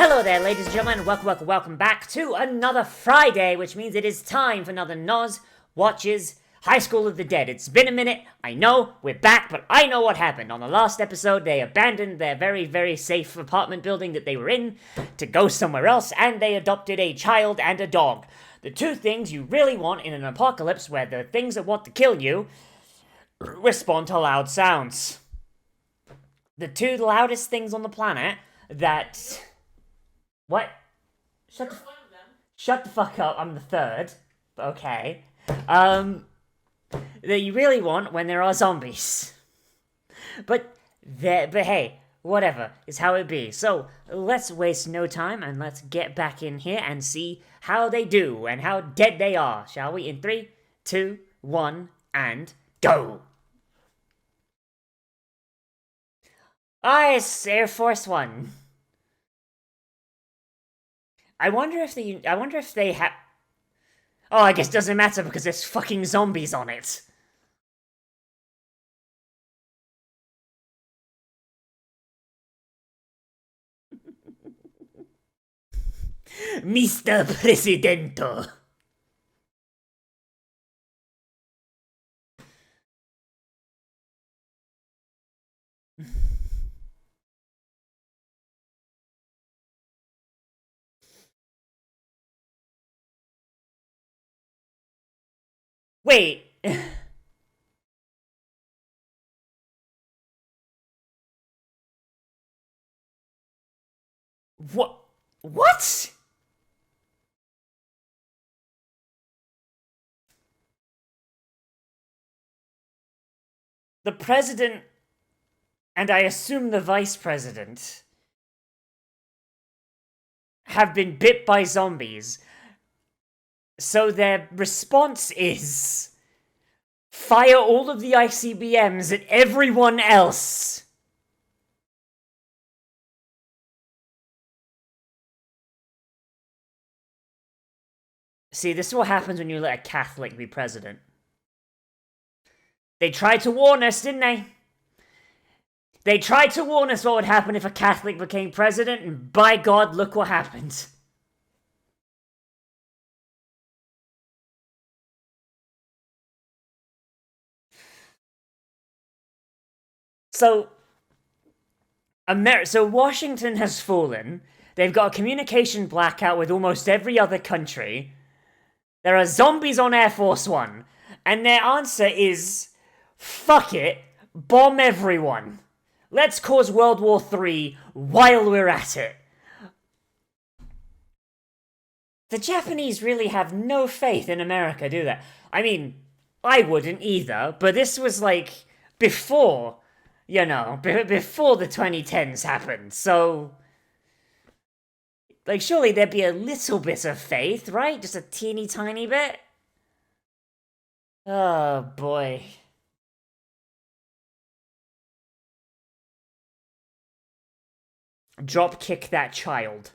Hello there, ladies and gentlemen. Welcome back to another Friday, which means it is time for another Nozz Watches High School of the Dead. It's been a minute, I know, we're back, but I know what happened. On the last episode, they abandoned their very, very safe apartment building that they were in to go somewhere else, and they adopted a child and a dog. The two things you really want in an apocalypse where the things that want to kill you respond to loud sounds. The two loudest things on the planet that... What? Shut the fuck up, I'm the third. Okay. That you really want when there are zombies. But hey, whatever, is how it be. So, let's waste no time and let's get back in here and see how they do and how dead they are, shall we? In 3, 2, 1, and go! It's Air Force One. I wonder if they have... Oh, I guess it doesn't matter because there's fucking zombies on it. Mr. Presidente. Wait. What? What? The president, and I assume the vice president, have been bit by zombies. So their response is... fire all of the ICBMs at everyone else! See, this is what happens when you let a Catholic be president. They tried to warn us, didn't they? They tried to warn us what would happen if a Catholic became president, and by God, look what happened. So Washington has fallen. They've got a communication blackout with almost every other country. There are zombies on Air Force One. And their answer is, fuck it, bomb everyone. Let's cause World War III while we're at it. The Japanese really have no faith in America, do they? I mean, I wouldn't either, but this was like before, before the 2010s happened, so... Like, surely there'd be a little bit of faith, right? Just a teeny tiny bit? Oh, boy. Drop kick that child.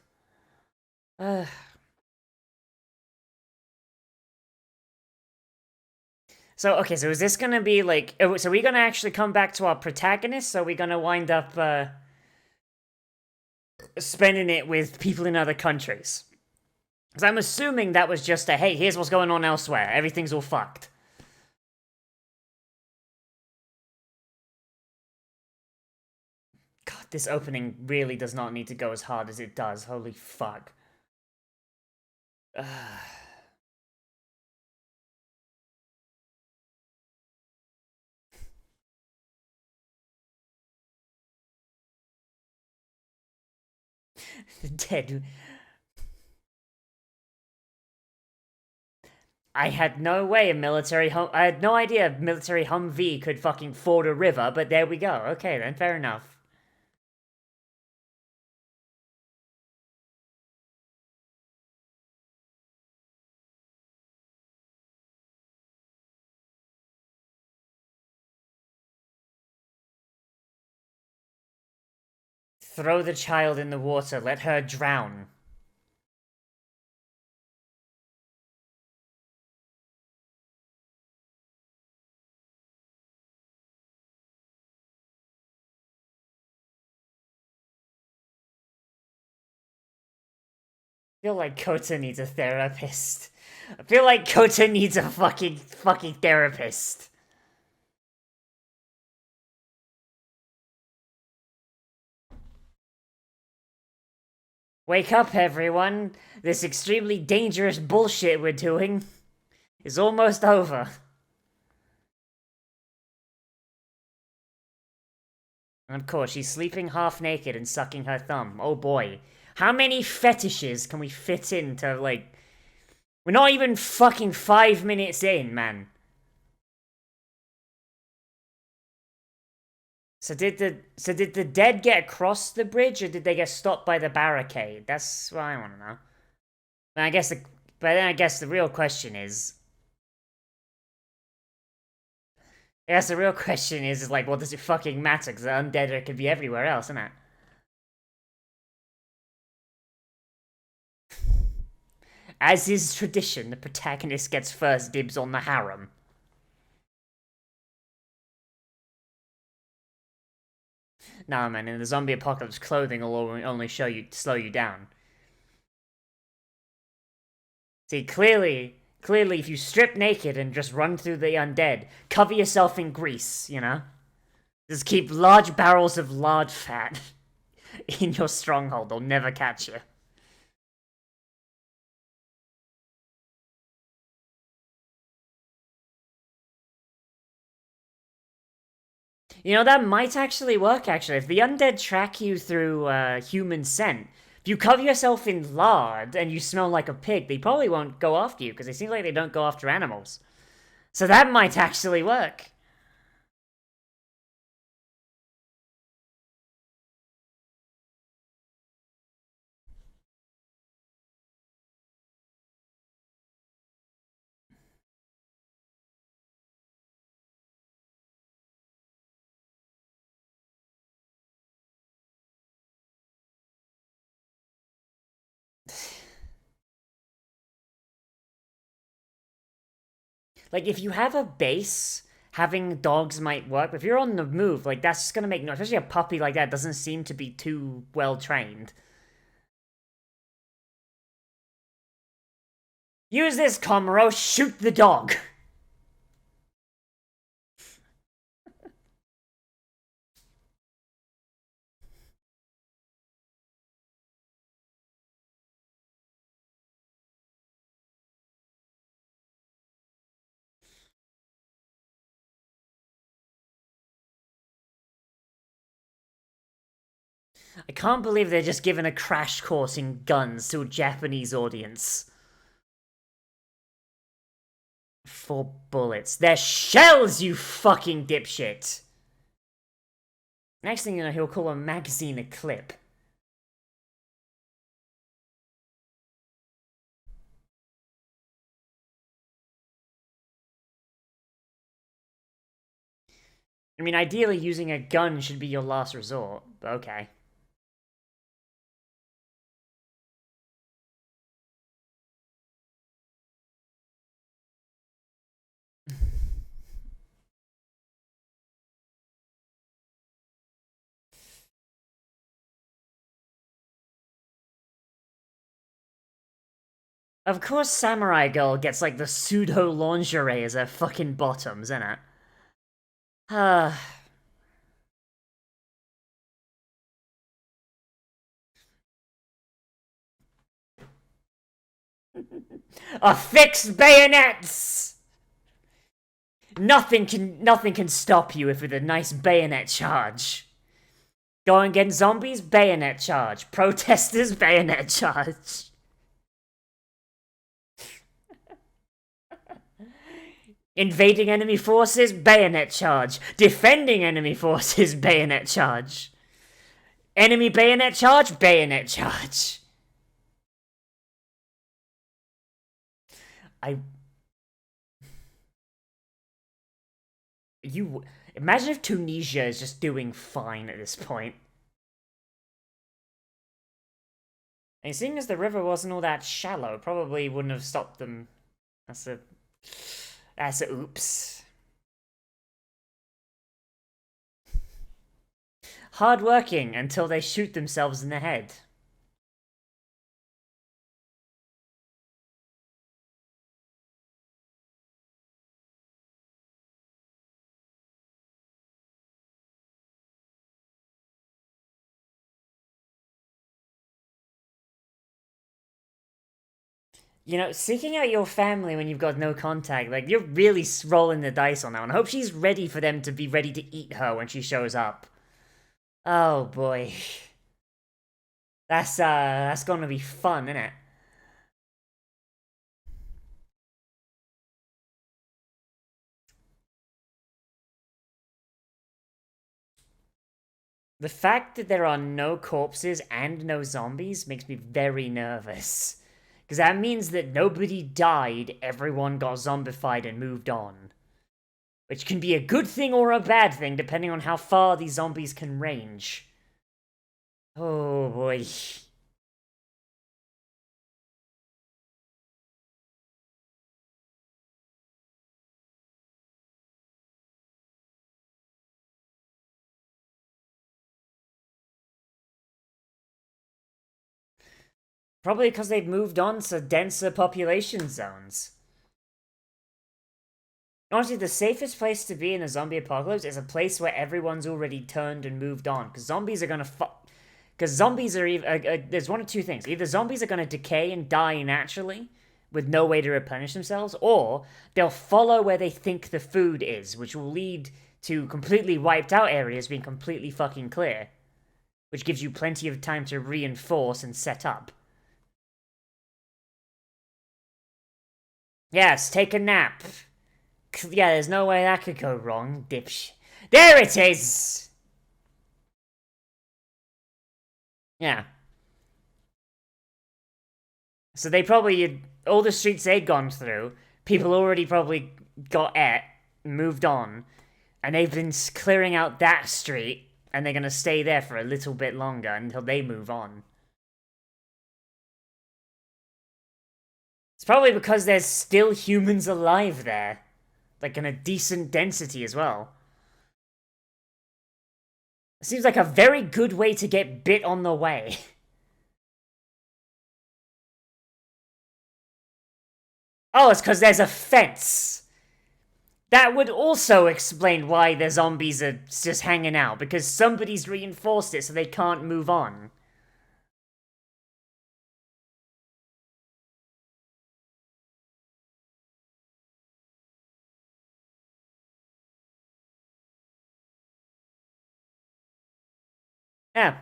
So, okay, so is this gonna be like... So are we gonna actually come back to our protagonist? Or are we gonna wind up, spending it with people in other countries? Because I'm assuming that was just a, hey, here's what's going on elsewhere. Everything's all fucked. God, this opening really does not need to go as hard as it does. Holy fuck. Dead. I had no idea a military Humvee could fucking ford a river, but there we go. Okay then, fair enough. Throw the child in the water, let her drown. feel like Kota needs a therapist. I feel like Kota needs a fucking therapist. Wake up, everyone. This extremely dangerous bullshit we're doing is almost over. And of course, she's sleeping half naked and sucking her thumb. Oh boy. How many fetishes can we fit into, like... We're not even fucking 5 minutes in, man. So did the dead get across the bridge, or did they get stopped by the barricade? That's what I want to know. And I guess the real question is... I guess the real question is like, well, does it fucking matter? Because the undead could be everywhere else, isn't it? As is tradition, the protagonist gets first dibs on the harem. Nah, man, in the zombie apocalypse, clothing will only slow you down. See, clearly, if you strip naked and just run through the undead, cover yourself in grease, you know? Just keep large barrels of lard fat in your stronghold. They'll never catch you. You know, that might actually work, actually. If the undead track you through human scent, if you cover yourself in lard and you smell like a pig, they probably won't go after you, because it seems like they don't go after animals. So that might actually work. Like, if you have a base, having dogs might work, but if you're on the move, like, that's just gonna make noise. Especially a puppy like that doesn't seem to be too well trained. Use this, Komuro, shoot the dog! I can't believe they're just giving a crash course in guns to a Japanese audience. 4 bullets. They're shells, you fucking dipshit! Next thing you know, he'll call a magazine a clip. I mean, ideally using a gun should be your last resort, but okay. Of course Samurai Girl gets, like, the pseudo-lingerie as her fucking bottoms, innit? Affixed bayonets! Nothing can stop you with a nice bayonet charge. Going against zombies, bayonet charge. Protesters, bayonet charge. Invading enemy forces, bayonet charge. Defending enemy forces, bayonet charge. Enemy bayonet charge, bayonet charge. Imagine if Tunisia is just doing fine at this point. And seeing as the river wasn't all that shallow, probably wouldn't have stopped them. That's a oops. Hard working until they shoot themselves in the head. You know, seeking out your family when you've got no contact, like, you're really rolling the dice on that one. I hope she's ready for them to be ready to eat her when she shows up. Oh, boy. That's gonna be fun, isn't it? The fact that there are no corpses and no zombies makes me very nervous. Because that means that nobody died, everyone got zombified and moved on. Which can be a good thing or a bad thing, depending on how far these zombies can range. Oh boy. Probably because they've moved on to denser population zones. Honestly, the safest place to be in a zombie apocalypse is a place where everyone's already turned and moved on. Because zombies are gonna Because zombies are there's one of two things. Either zombies are gonna decay and die naturally, with no way to replenish themselves, or they'll follow where they think the food is, which will lead to completely wiped out areas being completely fucking clear. Which gives you plenty of time to reinforce and set up. Yes, take a nap. Yeah, there's no way that could go wrong, dipsh. There it is! Yeah. So they probably, all the streets they'd gone through, people already probably got moved on, and they've been clearing out that street, and they're gonna stay there for a little bit longer until they move on. It's probably because there's still humans alive there. Like, in a decent density as well. It seems like a very good way to get bit on the way. Oh, it's because there's a fence. That would also explain why the zombies are just hanging out, because somebody's reinforced it so they can't move on. Yeah.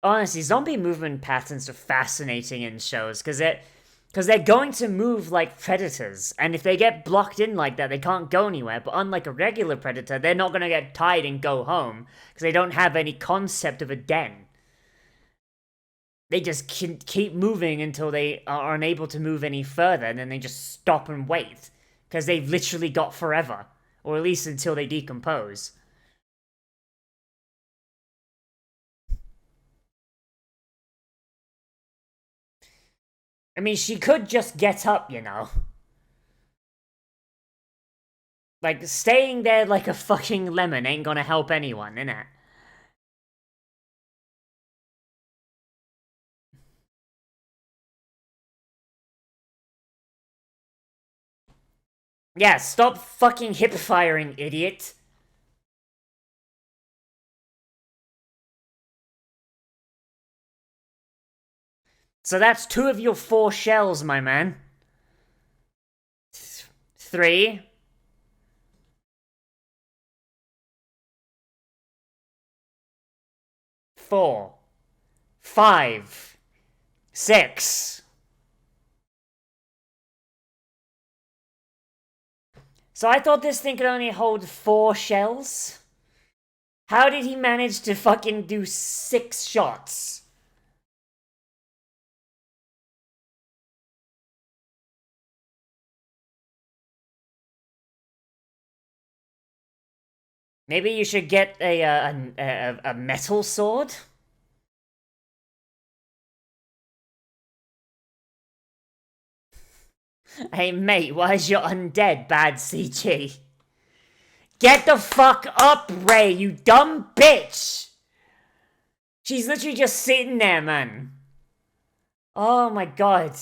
Honestly, zombie movement patterns are fascinating in shows because they're going to move like predators, and if they get blocked in like that, they can't go anywhere. But unlike a regular predator, they're not going to get tired and go home because they don't have any concept of a den. They just keep moving until they are unable to move any further, and then they just stop and wait because they've literally got forever, or at least until they decompose. I mean, she could just get up, you know. Like, staying there like a fucking lemon ain't gonna help anyone, innit? Yeah, stop fucking hip firing, idiot. So that's 2 of your 4 shells, my man. 3. 4. 5. 6. So I thought this thing could only hold 4 shells? How did he manage to fucking do 6 shots? Maybe you should get a metal sword? Hey mate, why is your undead bad CG? Get the fuck up, Ray, you dumb bitch! She's literally just sitting there, man. Oh my god.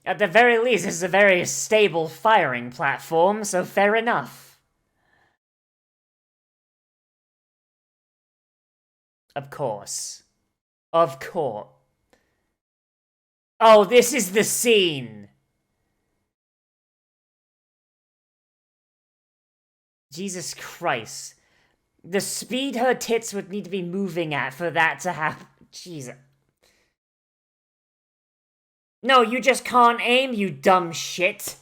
At the very least, this is a very stable firing platform, so fair enough. Of course. Of course. Oh, this is the scene! Jesus Christ. The speed her tits would need to be moving at for that to happen. Jesus. No, you just can't aim, you dumb shit.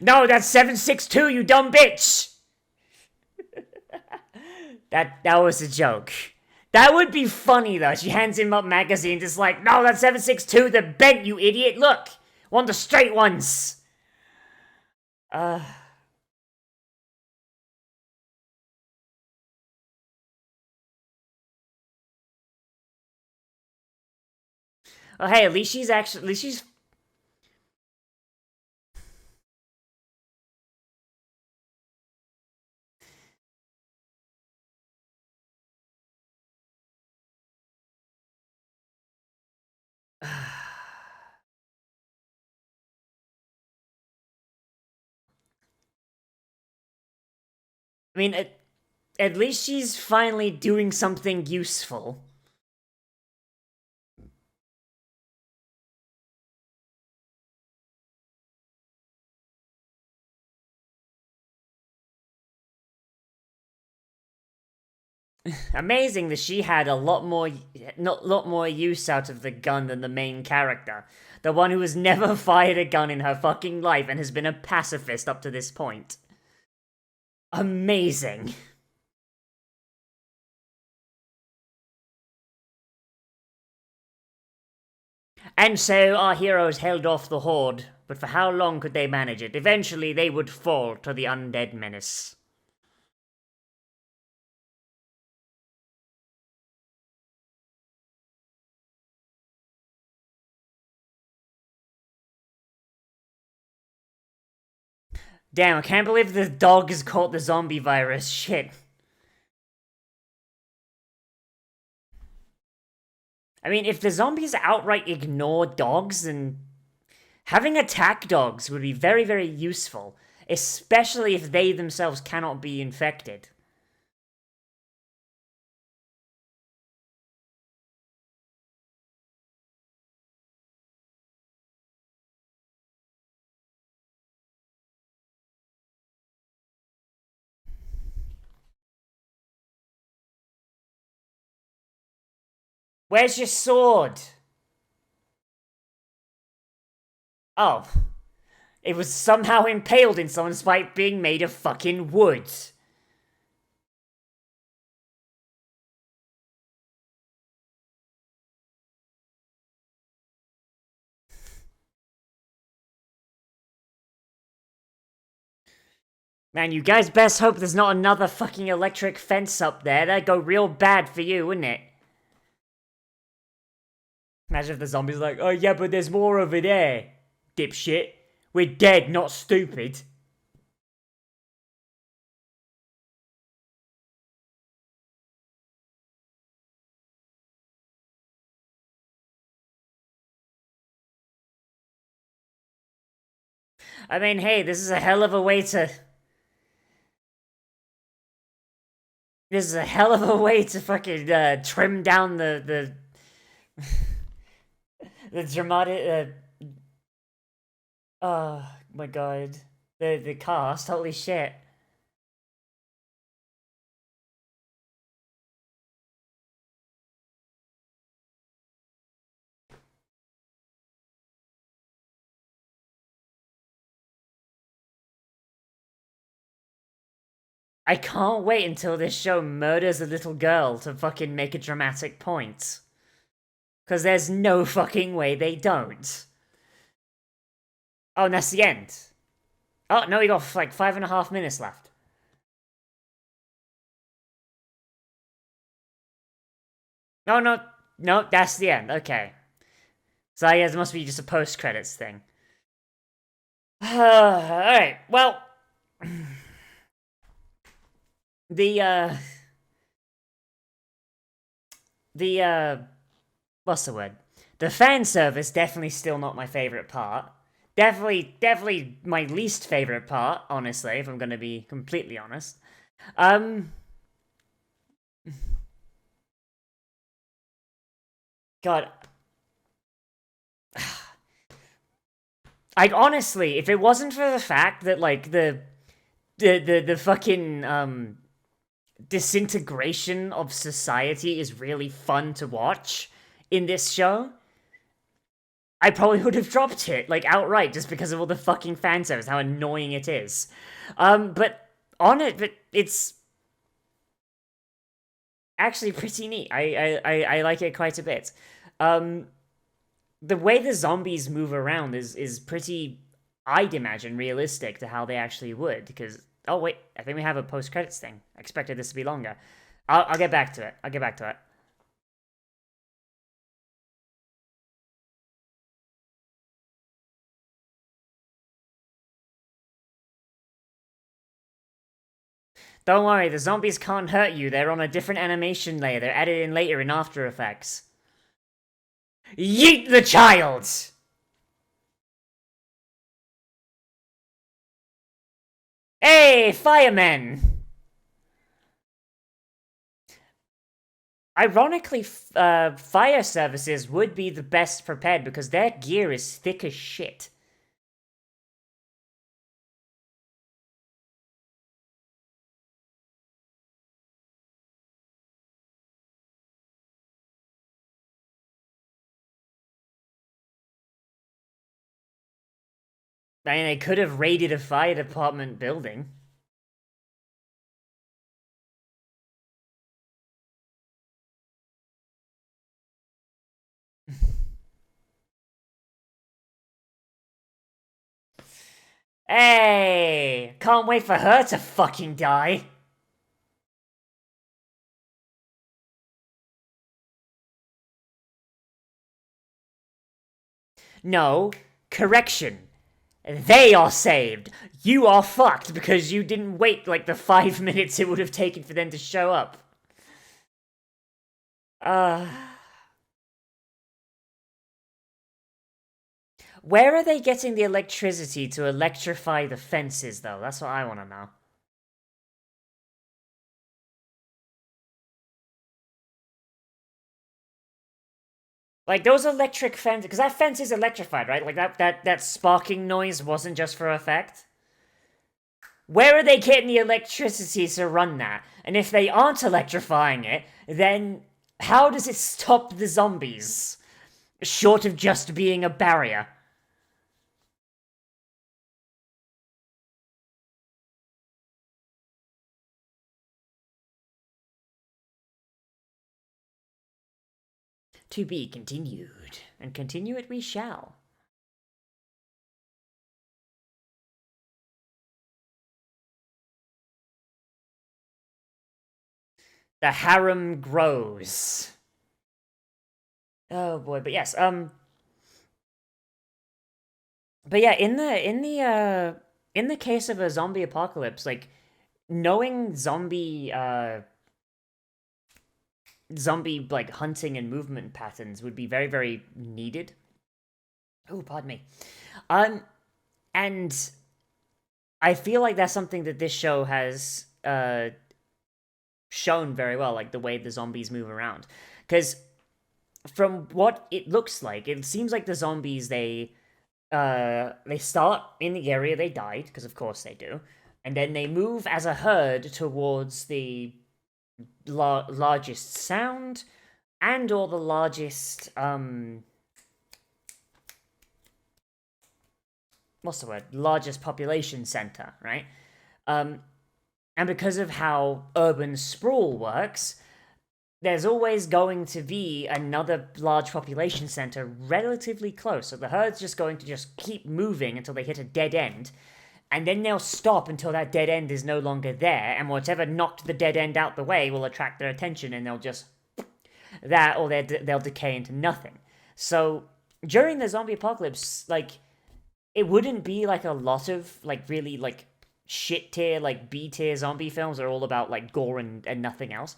No, that's 762, you dumb bitch! that was a joke. That would be funny, though. She hands him up magazine, just like, no, that's 762, the bent, you idiot, look! One of the straight ones! Oh, hey, at least she's... I mean, at least she's finally doing something useful. Amazing that she had a lot more use out of the gun than the main character. The one who has never fired a gun in her fucking life and has been a pacifist up to this point. Amazing. And so our heroes held off the horde, but for how long could they manage it? Eventually they would fall to the undead menace. Damn, I can't believe the dog has caught the zombie virus. Shit. I mean, if the zombies outright ignore dogs, then having attack dogs would be very, very useful, especially if they themselves cannot be infected. Where's your sword? Oh. It was somehow impaled in someone despite being made of fucking wood. Man, you guys best hope there's not another fucking electric fence up there. That'd go real bad for you, wouldn't it? Imagine if the zombie's like, oh yeah, but there's more over there. Dipshit. We're dead, not stupid. I mean, hey, this is a hell of a way to... This is a hell of a way to fucking trim down the the dramatic... oh my god. The cast, holy shit. I can't wait until this show murders a little girl to fucking make a dramatic point. Because there's no fucking way they don't. Oh, and that's the end. Oh, no, we got like 5.5 minutes left. No, no. no, that's the end. Okay. So I guess it must be just a post-credits thing. Alright, well... The, what's the word? The fan service, definitely still not my favorite part. Definitely my least favorite part, honestly, if I'm gonna be completely honest. God. Like, honestly, if it wasn't for the fact that, like, the fucking, disintegration of society is really fun to watch in this show, I probably would have dropped it, like, outright, just because of all the fucking fan service, how annoying it is. But it's actually pretty neat. I like it quite a bit. The way the zombies move around is pretty, I'd imagine, realistic to how they actually would, because... Oh, wait, I think we have a post-credits thing. I expected this to be longer. I'll get back to it. Don't worry, the zombies can't hurt you. They're on a different animation layer. They're added in later in After Effects. Yeet the child! Hey, firemen! Ironically, fire services would be the best prepared because their gear is thick as shit. I mean, they could have raided a fire department building. Hey! Can't wait for her to fucking die. No, correction. They are saved. You are fucked because you didn't wait like the 5 minutes it would have taken for them to show up. Where are they getting the electricity to electrify the fences, though? That's what I want to know. Like, those electric fences... Because that fence is electrified, right? Like, that sparking noise wasn't just for effect. Where are they getting the electricity to run that? And if they aren't electrifying it, then how does it stop the zombies? Short of just being a barrier. To be continued, and continue it we shall. The harem grows. Oh boy, but yes, but yeah, in the case of a zombie apocalypse, like, knowing zombie like hunting and movement patterns would be very, very needed. Oh, pardon me. And I feel like that's something that this show has shown very well, like the way the zombies move around. Because from what it looks like, it seems like the zombies, they start in the area they died, because of course they do, and then they move as a herd towards the largest sound and or the largest what's the word? Largest population center, right? And because of how urban sprawl works, there's always going to be another large population center relatively close. So the herd's just going to just keep moving until they hit a dead end, and then they'll stop until that dead end is no longer there, and whatever knocked the dead end out the way will attract their attention, and they'll just... That, or they'll decay into nothing. So during the zombie apocalypse, like, it wouldn't be like a lot of like really like shit tier, like B tier zombie films are all about like gore and nothing else.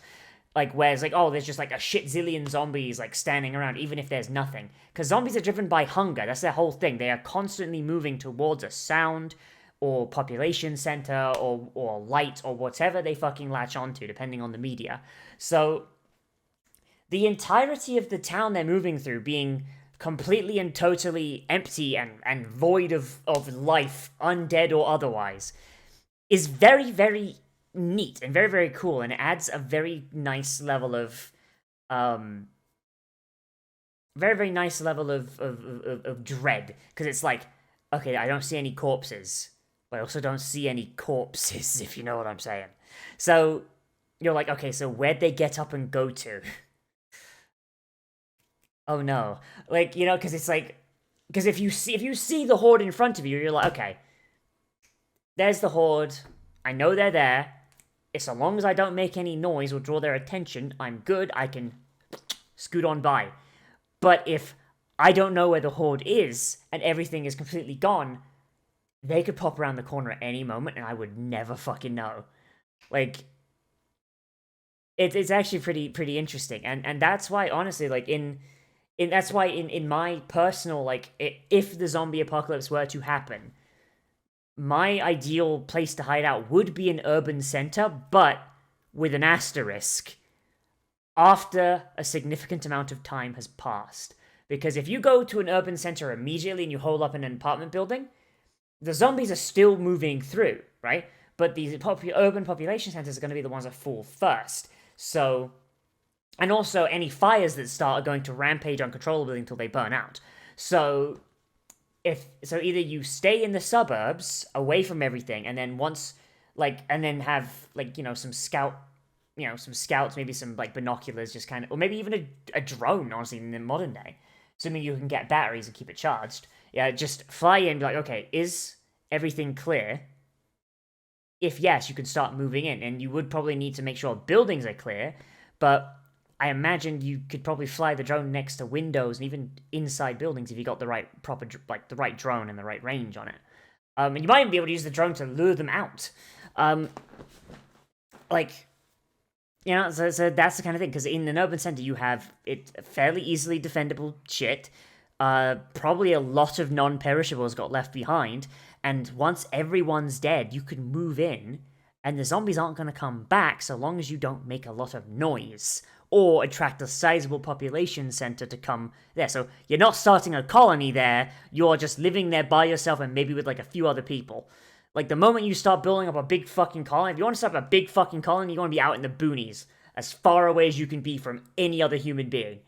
Like, where it's like, oh, there's just like a shit zillion zombies like standing around, even if there's nothing. Because zombies are driven by hunger. That's their whole thing. They are constantly moving towards a sound or population center or light or whatever they fucking latch onto, depending on the media. So the entirety of the town they're moving through being completely and totally empty and void of life, undead or otherwise, is very, very neat and very, very cool, and it adds a very nice level of very, very nice level of dread, because it's like, okay, I don't see any corpses, but I also don't see any corpses, if you know what I'm saying. So you're like, okay, so where'd they get up and go to? Oh no. Like, you know, because it's like, because if you see the horde in front of you, you're like, okay, there's the horde, I know they're there, so long as I don't make any noise or draw their attention, I'm good, I can scoot on by. But if I don't know where the horde is, and everything is completely gone, they could pop around the corner at any moment, and I would never fucking know. Like, it's actually pretty interesting, and that's why, honestly, like, that's why in my personal, like, if the zombie apocalypse were to happen, my ideal place to hide out would be an urban center, but with an asterisk, after a significant amount of time has passed. Because if you go to an urban center immediately and you hole up in an apartment building, the zombies are still moving through, right? But these urban population centers are going to be the ones that fall first. So, and also any fires that start are going to rampage uncontrollably until they burn out. So either you stay in the suburbs away from everything, and then and then have like, some scouts, maybe some like binoculars, just kind of, or maybe even a drone, honestly, in the modern day, assuming you can get batteries and keep it charged. Yeah, just fly in, be like, okay, is everything clear? If yes, you can start moving in, and you would probably need to make sure buildings are clear, but I imagine you could probably fly the drone next to windows and even inside buildings if you got the right the right drone and the right range on it. And you might even be able to use the drone to lure them out. So that's the kind of thing, because in an urban center you have it fairly easily defendable shit. Probably a lot of non-perishables got left behind, and once everyone's dead, you can move in, and the zombies aren't going to come back so long as you don't make a lot of noise or attract a sizable population center to come there. So you're not starting a colony there, you're just living there by yourself and maybe with like a few other people. Like, the moment you start building up a big fucking colony, if you want to start up a big fucking colony, you want to be out in the boonies, as far away as you can be from any other human being.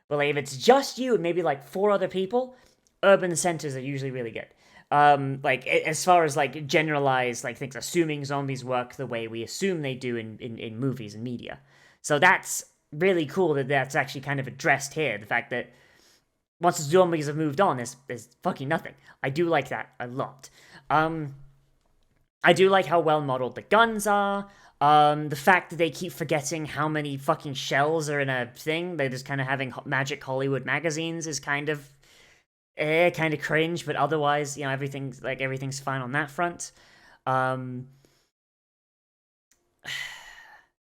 But like, if it's just you and maybe like 4 other people, urban centers are usually really good. Like, as far as like generalized like things, assuming zombies work the way we assume they do in movies and media. So that's really cool that that's actually kind of addressed here. The fact that once the zombies have moved on, there's fucking nothing. I do like that a lot. I do like how well modeled the guns are. The fact that they keep forgetting how many fucking shells are in a thing. They're just kind of having Magic Hollywood magazines is kind of cringe, but otherwise, everything's fine on that front.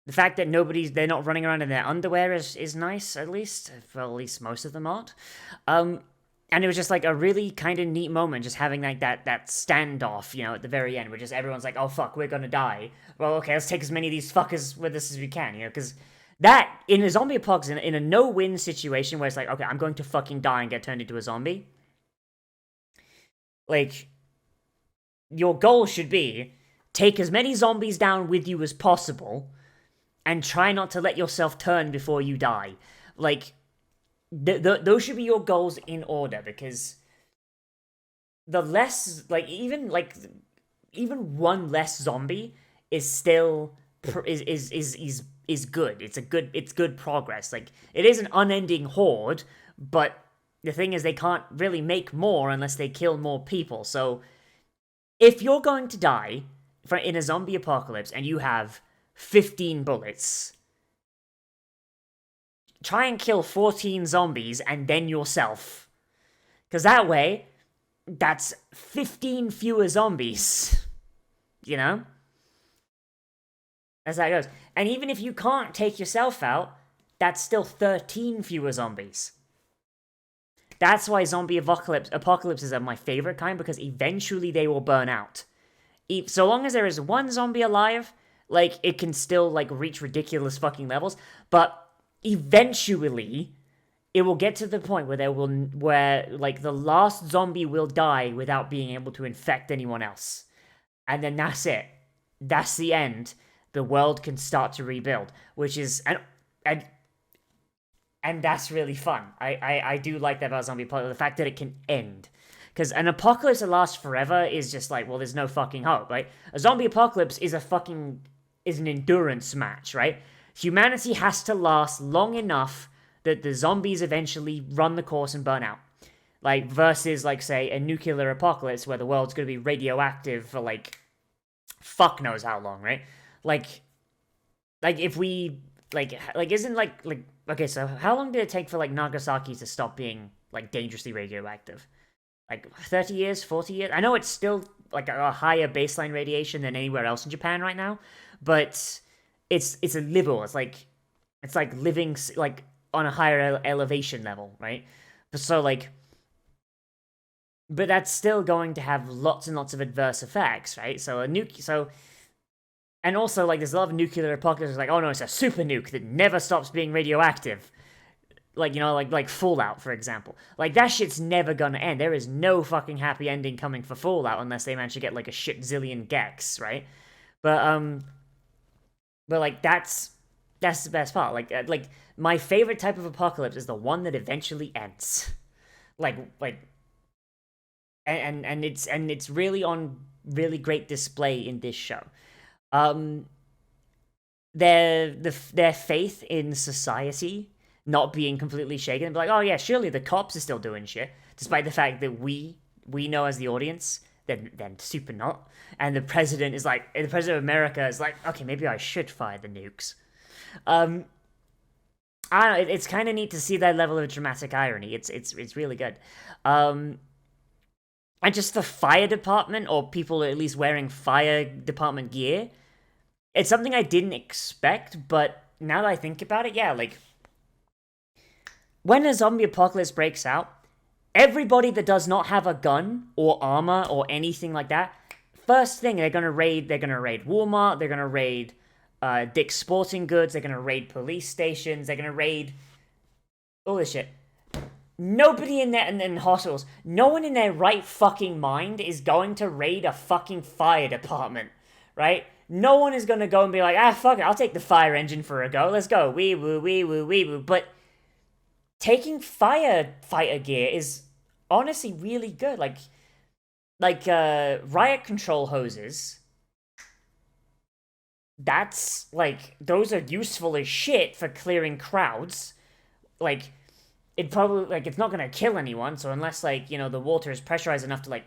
The fact that they're not running around in their underwear is nice, at least. Well, at least most of them aren't. And it was just like a really kind of neat moment, just having like that standoff, at the very end, where just everyone's like, oh fuck, we're gonna die. Well, okay, let's take as many of these fuckers with us as we can, because that, in a zombie apocalypse, in a no-win situation where it's like, okay, I'm going to fucking die and get turned into a zombie, like, your goal should be, take as many zombies down with you as possible, and try not to let yourself turn before you die. Like, those should be your goals in order, because the less, even one less zombie is still is good. It's good progress. Like, it is an unending horde, but the thing is, they can't really make more unless they kill more people. So if you're going to die in a zombie apocalypse and you have 15 bullets, try and kill 14 zombies and then yourself. Because that way, that's 15 fewer zombies. You know? That's how it goes. And even if you can't take yourself out, that's still 13 fewer zombies. That's why zombie apocalypses are my favorite kind, because eventually they will burn out. So long as there is one zombie alive, like, it can still, like, reach ridiculous fucking levels, but eventually it will get to the point where like the last zombie will die without being able to infect anyone else. And then that's it. That's the end. The world can start to rebuild, which is and that's really fun. I do like that about zombie apocalypse, the fact that it can end. Because an apocalypse that lasts forever is just like, well, there's no fucking hope, right? A zombie apocalypse is an endurance match, right? Humanity has to last long enough that the zombies eventually run the course and burn out. Like, versus, like, say, a nuclear apocalypse where the world's going to be radioactive for, like, fuck knows how long, right? Like if we, isn't, okay, so how long did it take for, like, Nagasaki to stop being, like, dangerously radioactive? Like, 30 years, 40 years? I know it's still, like, a higher baseline radiation than anywhere else in Japan right now, but it's a liberal. It's like living, like, on a higher elevation level, right? So, like, but that's still going to have lots and lots of adverse effects, right? So and also, like, there's a lot of nuclear apocalypses, like, oh no, it's a super nuke that never stops being radioactive. Like, you know, like Fallout, for example. Like, that shit's never gonna end. There is no fucking happy ending coming for Fallout unless they manage to get, like, a shit zillion gex, right? But like, that's the best part. Like, my favorite type of apocalypse is the one that eventually ends. And it's really on really great display in this show. Their faith in society not being completely shaken, but like, oh yeah, surely the cops are still doing shit, despite the fact that we know as the audience then super not. And the president of America is like, okay, maybe I should fire the nukes. I don't know, it's kind of neat to see that level of dramatic irony. It's really good. And just the fire department, or people at least wearing fire department gear, it's something I didn't expect, but now that I think about it, yeah, like, when a zombie apocalypse breaks out, everybody that does not have a gun or armor or anything like that, first thing they're gonna raid Walmart, they're gonna raid Dick's Sporting Goods, they're gonna raid police stations, they're gonna raid all this shit. Nobody in hospitals, no one in their right fucking mind is going to raid a fucking fire department, right? No one is gonna go and be like, fuck it, I'll take the fire engine for a go, let's go, wee woo, wee woo, wee woo. But taking firefighter gear is honestly really good. Like riot control hoses. That's, like, those are useful as shit for clearing crowds. Like, it probably, like, it's not gonna kill anyone, so unless, like, you know, the water is pressurized enough to, like,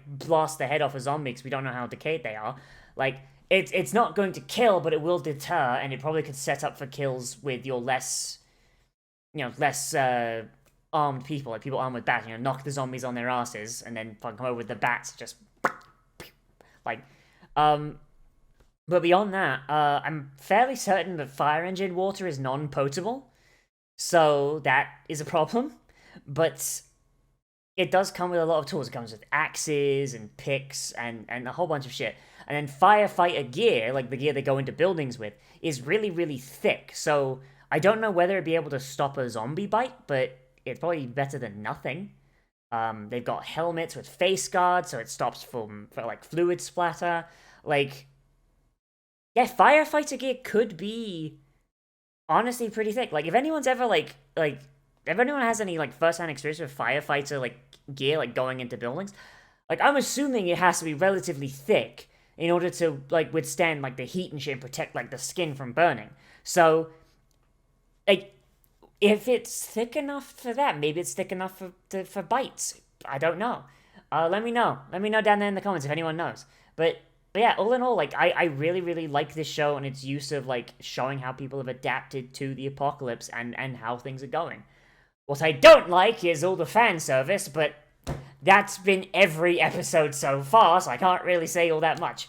blast the head off a zombie, because we don't know how decayed they are, like, it's not going to kill, but it will deter, and it probably could set up for kills with your less armed people, like people armed with bats, you know, knock the zombies on their asses, and then fucking come over with the bats, just, like, but beyond that, I'm fairly certain that fire engine water is non-potable, so that is a problem, but it does come with a lot of tools. It comes with axes and picks and a whole bunch of shit. And then firefighter gear, like the gear they go into buildings with, is really, really thick, so I don't know whether it'd be able to stop a zombie bite, but it's probably better than nothing. They've got helmets with face guards, so it stops for like fluid splatter. Like, yeah, firefighter gear could be honestly pretty thick. Like, if anyone's ever like if anyone has any like first-hand experience with firefighter like gear, like going into buildings, like, I'm assuming it has to be relatively thick in order to like withstand like the heat and shit and protect like the skin from burning. So, like, if it's thick enough for that, maybe it's thick enough for bites. I don't know. Let me know. Let me know down there in the comments if anyone knows. But But yeah, all in all, like, I really, really like this show and its use of, like, showing how people have adapted to the apocalypse and how things are going. What I don't like is all the fan service, but that's been every episode so far, so I can't really say all that much.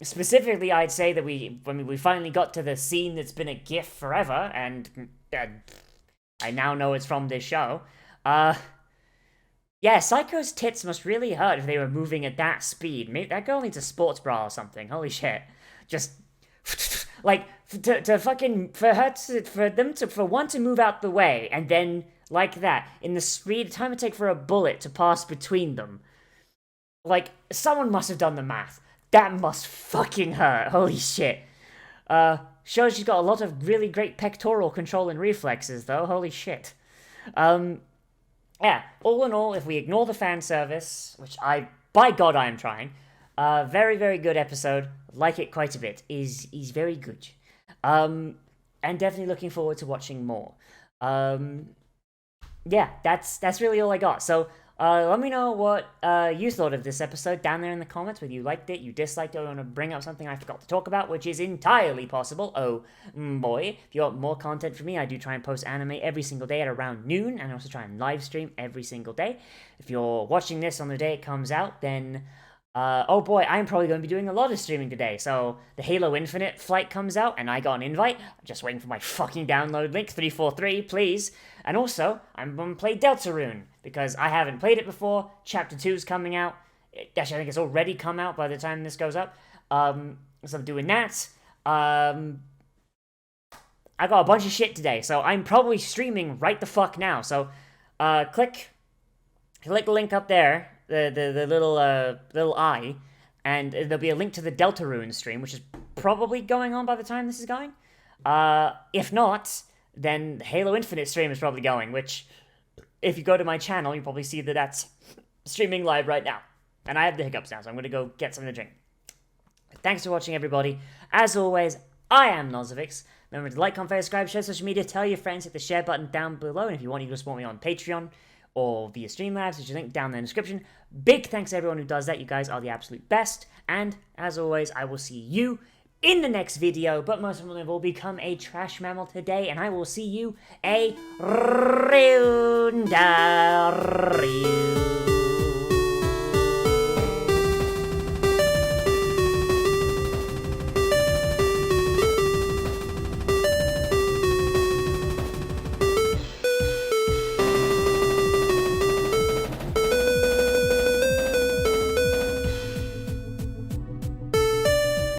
Specifically, I'd say that we finally got to the scene that's been a gif forever, and I now know it's from this show. Yeah, Psycho's tits must really hurt if they were moving at that speed. Maybe that girl needs a sports bra or something. Holy shit. Just, like, for one to move out the way, and then, like that, in the time it take for a bullet to pass between them. Like, someone must have done the math. That must fucking hurt. Holy shit. Shows she's got a lot of really great pectoral control and reflexes, though. Holy shit. Yeah, all in all, if we ignore the fan service, which by God, I am trying, very, very good episode. Like it quite a bit. Is very good. And definitely looking forward to watching more. Yeah, that's really all I got. So, let me know what you thought of this episode down there in the comments, whether you liked it, you disliked it, or you want to bring up something I forgot to talk about, which is entirely possible. Oh boy, if you want more content from me, I do try and post anime every single day at around noon, and I also try and live stream every single day. If you're watching this on the day it comes out, then oh boy, I'm probably going to be doing a lot of streaming today. So the Halo Infinite flight comes out, and I got an invite. I'm just waiting for my fucking download link, 343, please. And also, I'm going to play Deltarune, because I haven't played it before. Chapter 2 is coming out. Actually, I think it's already come out by the time this goes up. So I'm doing that. I got a bunch of shit today, so I'm probably streaming right the fuck now. So, click the link up there, the little eye, and there'll be a link to the Deltarune stream, which is probably going on by the time this is going. If not, then the Halo Infinite stream is probably going, which, if you go to my channel, you'll probably see that that's streaming live right now. And I have the hiccups now, so I'm going to go get something to drink. Thanks for watching, everybody. As always, I am Nozz. Remember to like, comment, subscribe, share social media, tell your friends, hit the share button down below, and if you want, you can support me on Patreon or via Streamlabs, which is linked down in the description. Big thanks to everyone who does that. You guys are the absolute best. And, as always, I will see you in the next video, but most of all, become a trash mammal today, and I will see you a real